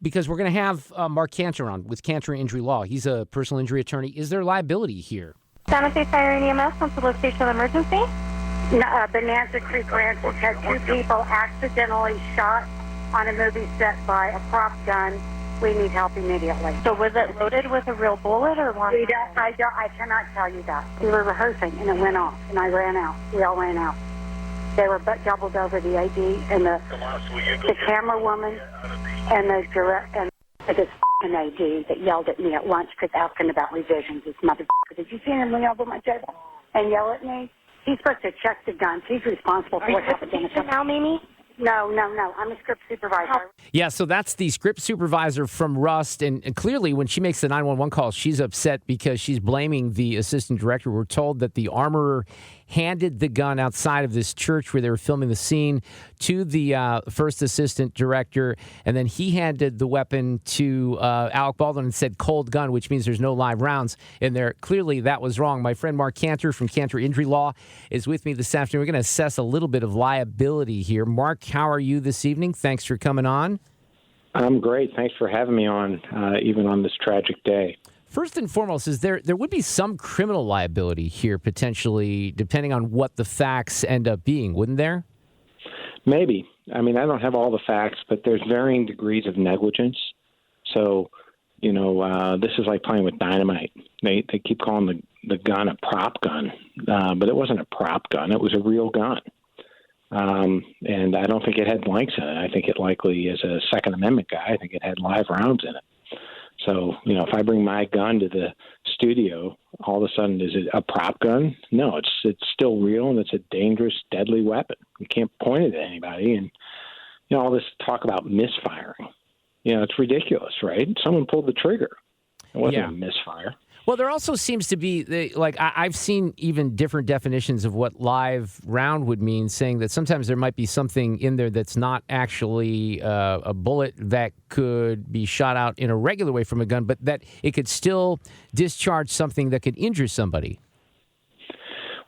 because we're going to have Mark Cantor on with Cantor Injury Law. He's a personal injury attorney. Is there liability here? San Jose Fire and EMS on solicitation of emergency. Bonanza Creek Ranch had two people accidentally shot on a movie set by a prop gun. We need help immediately. So was it loaded with a real bullet or one? I cannot tell you that. We were rehearsing and it went off and I ran out. We all ran out. They were doubled over the AD and the camera woman and the direct and this f***ing AD that yelled at me at lunch because asking about revisions. This motherfucker. Did you see him lean over my table and yell at me? He's supposed to check the guns. He's responsible for what happened in the company. Now, Mimi? No. I'm a script supervisor. Yeah, so that's the script supervisor from Rust. And clearly, when she makes the 911 call, she's upset because she's blaming the assistant director. We're told that the armorer handed the gun outside of this church where they were filming the scene to the first assistant director. And then he handed the weapon to Alec Baldwin and said cold gun, which means there's no live rounds in there. Clearly, that was wrong. My friend Mark Cantor from Cantor Injury Law is with me this afternoon. We're going to assess a little bit of liability here. Mark, how are you this evening? Thanks for coming on. I'm great. Thanks for having me on, even on this tragic day. First and foremost, is there would be some criminal liability here potentially, depending on what the facts end up being, wouldn't there? Maybe. I mean, I don't have all the facts, but there's varying degrees of negligence. So, this is like playing with dynamite. They keep calling the gun a prop gun, but it wasn't a prop gun. It was a real gun. And I don't think it had blanks in it. I think it likely, as a Second Amendment guy, I think it had live rounds in it. So, if I bring my gun to the studio, all of a sudden, is it a prop gun? No, it's still real, and it's a dangerous, deadly weapon. You can't point it at anybody. And, all this talk about misfiring, it's ridiculous, right? Someone pulled the trigger. It wasn't a misfire. Well, there also seems to be, I've seen even different definitions of what live round would mean, saying that sometimes there might be something in there that's not actually a bullet that could be shot out in a regular way from a gun, but that it could still discharge something that could injure somebody.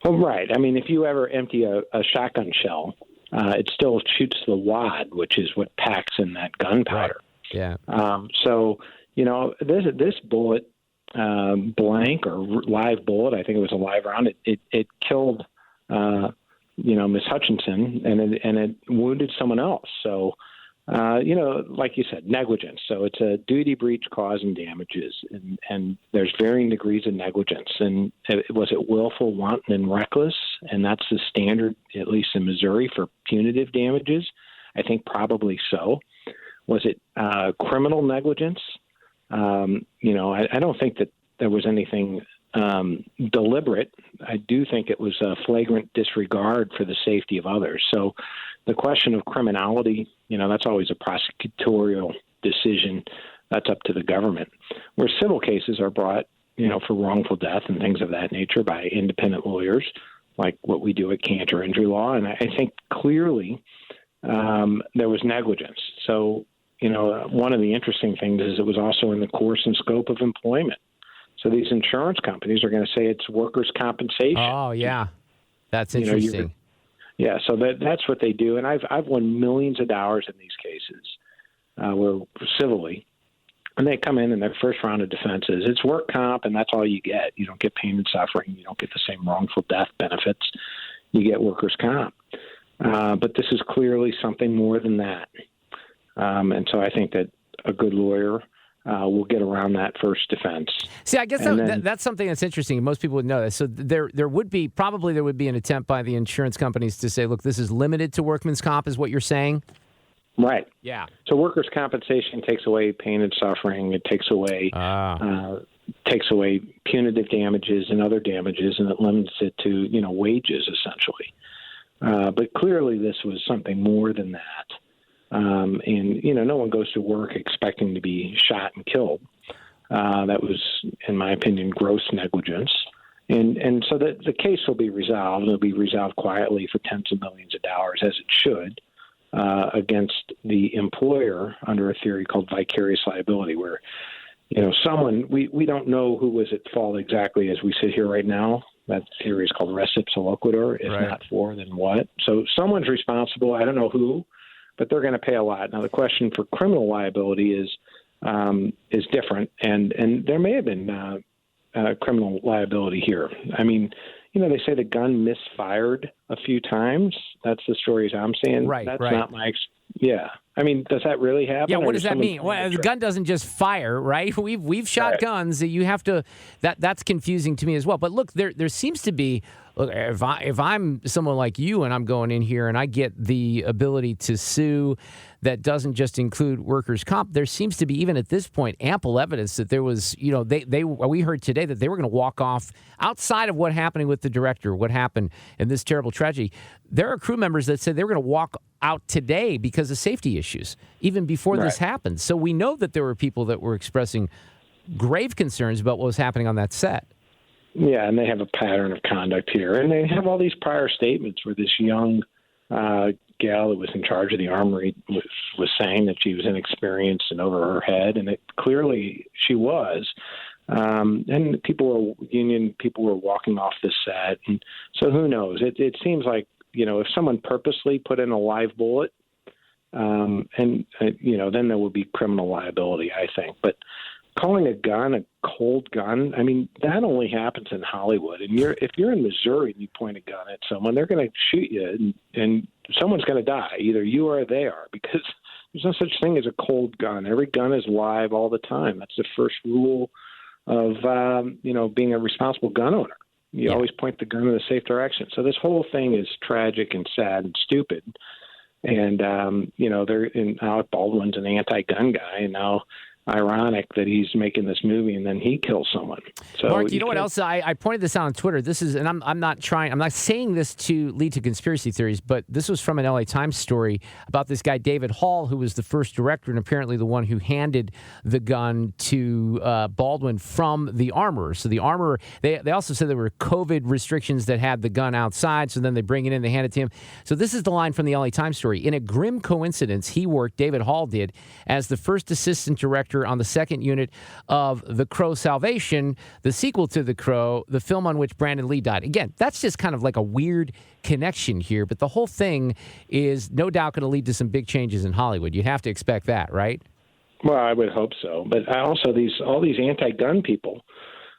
Well, right. I mean, if you ever empty a shotgun shell, it still shoots the wad, which is what packs in that gunpowder. Right. Yeah. So, this bullet, blank or live bullet, I think it was a live round. It killed, Miss Hutchinson, and it wounded someone else. So, like you said, negligence. So it's a duty breach causing damages, and there's varying degrees of negligence. And was it willful, wanton, and reckless? And that's the standard, at least in Missouri, for punitive damages. I think probably so. Was it criminal negligence? I don't think that there was anything deliberate. I do think it was a flagrant disregard for the safety of others. So the question of criminality, that's always a prosecutorial decision. That's up to the government. Where civil cases are brought, for wrongful death and things of that nature by independent lawyers, like what we do at Cantor Injury Law. And I think clearly there was negligence. So, one of the interesting things is it was also in the course and scope of employment. So these insurance companies are going to say it's workers' compensation. Oh, yeah. That's interesting. So that's what they do. And I've won millions of dollars in these cases where civilly. And they come in and their first round of defense is it's work comp, and that's all you get. You don't get pain and suffering. You don't get the same wrongful death benefits. You get workers' comp. But this is clearly something more than that. And so I think that a good lawyer will get around that first defense. See, I guess that's something that's interesting. Most people would know that. So there would be an attempt by the insurance companies to say, look, this is limited to workman's comp, is what you're saying? Right. Yeah. So workers' compensation takes away pain and suffering. It takes away punitive damages and other damages, and it limits it to wages essentially. But clearly, this was something more than that. And no one goes to work expecting to be shot and killed. That was, in my opinion, gross negligence. And so the case will be resolved. It'll be resolved quietly for tens of millions of dollars, as it should, against the employer under a theory called vicarious liability, where, we don't know who was at fault exactly as we sit here right now. That theory is called res ipsa loquitur. If not for, then what? So someone's responsible. I don't know who, but they're going to pay a lot. Now, the question for criminal liability is, is different, and there may have been criminal liability here. I mean, they say the gun misfired a few times. That's the stories I'm seeing. Right, That's right. not my. Yeah. I mean, does that really happen? Yeah, what does that mean? Well, the gun doesn't just fire, right? We've shot Right. guns. You have to. That's confusing to me as well. But look, there seems to be. Look, if I'm someone like you and I'm going in here and I get the ability to sue, that doesn't just include workers' comp. There seems to be, even at this point, ample evidence that there was. We heard today that they were going to walk off outside of what happening with the director, what happened in this terrible tragedy. There are crew members that said they were going to walk out today because of safety issues, even before this happened. So we know that there were people that were expressing grave concerns about what was happening on that set. Yeah, and they have a pattern of conduct here. And they have all these prior statements where this young gal that was in charge of the armory was saying that she was inexperienced and over her head, and clearly she was. And union people were walking off the set. And so who knows? It seems like, if someone purposely put in a live bullet, then there would be criminal liability, I think. But calling a gun a cold gun, I mean, that only happens in Hollywood. And if you're in Missouri and you point a gun at someone, they're going to shoot you, and someone's going to die, either you or they are, because there's no such thing as a cold gun. Every gun is live all the time. That's the first rule of being a responsible gun owner. You always point the gun in the safe direction. So this whole thing is tragic and sad and stupid. And Alec Baldwin's an anti-gun guy, and now ironic that he's making this movie and then he kills someone. So Mark, you know what else? I pointed this out on Twitter. This is, and I'm not saying this to lead to conspiracy theories, but this was from an LA Times story about this guy, David Hall, who was the first director and apparently the one who handed the gun to Baldwin from the armorer. So the armorer, they also said there were COVID restrictions that had the gun outside, so then they bring it in, they hand it to him. So this is the line from the LA Times story. In a grim coincidence, David Hall did, as the first assistant director on the second unit of The Crow Salvation, the sequel to The Crow, the film on which Brandon Lee died. Again, that's just kind of like a weird connection here, but the whole thing is no doubt going to lead to some big changes in Hollywood. You'd have to expect that, right? Well, I would hope so. But also all these anti-gun people,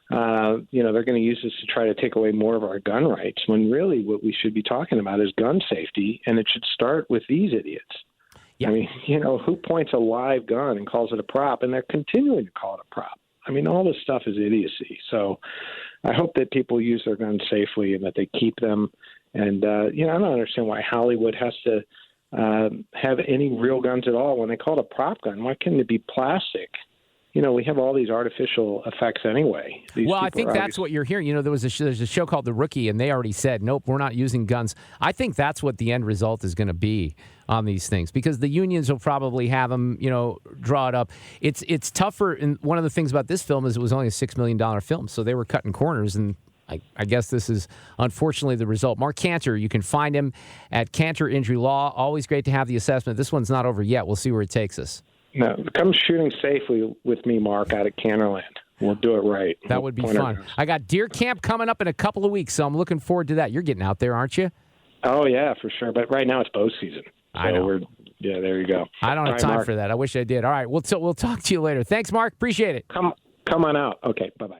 they're going to use this to try to take away more of our gun rights, when really what we should be talking about is gun safety, and it should start with these idiots. Yeah. I mean, who points a live gun and calls it a prop, and they're continuing to call it a prop. I mean, all this stuff is idiocy. So I hope that people use their guns safely and that they keep them. And, I don't understand why Hollywood has to have any real guns at all. When they call it a prop gun, why couldn't it be plastic? We have all these artificial effects anyway. I think that's what you're hearing. There's a show called The Rookie, and they already said, nope, we're not using guns. I think that's what the end result is going to be on these things, because the unions will probably have them, draw it up. It's tougher. And one of the things about this film is it was only a $6 million film, so they were cutting corners, and I guess this is unfortunately the result. Mark Cantor, you can find him at Cantor Injury Law. Always great to have the assessment. This one's not over yet. We'll see where it takes us. No, come shooting safely with me, Mark, out at Cantorland. We'll do it right. That would be fun. I got deer camp coming up in a couple of weeks, so I'm looking forward to that. You're getting out there, aren't you? Oh, yeah, for sure. But right now it's bow season. So I know. There you go. I don't have time for that. I wish I did. All right, we'll talk to you later. Thanks, Mark. Appreciate it. Come on out. Okay, bye-bye.